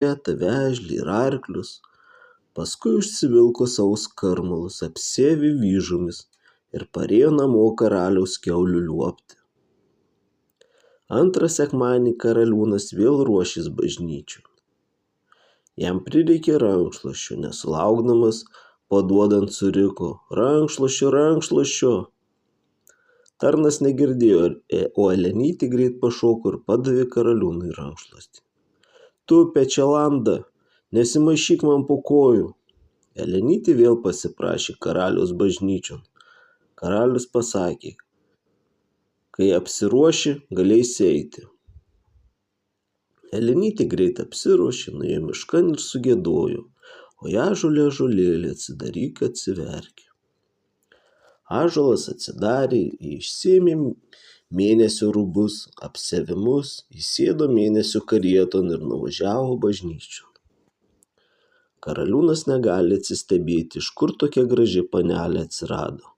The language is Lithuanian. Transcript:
karetą, vežlį ir arklius, paskui užsivilko savo skarmalus, apsėvė vyžomis ir parėjo namo karaliaus kiaulių liuobti. Antrą sekmadienį karaliūnas vėl ruošės bažnyčion. Jam prireikė rankšluosčio, nesulaukdamas paduodant suriko: rankšluosčio, rankšluosčio. Tarnas negirdėjo, o Elenytė greit pašoko ir padavė karaliūnui rankšluostį. Tu, pečialanda, nesimaišyk man po kojų. Elenytė vėl pasiprašė karaliaus bažnyčion. Karalius pasakė: kai apsiruoši, galėsi eiti. Elenytė greit apsiruošė, nuėjo miškan ir sugiedojo: oi ąžuole, ąžuolėli, atsidaryk, atsiverki. Ąžuolas atsidarė, išsiėmė mėnesio rūbus, apsiavimus, įsėdo mėnesio karieton ir nuvažiavo bažnyčion. Karaliūnas negali atsistebėti, iš kur tokia graži panelė atsirado.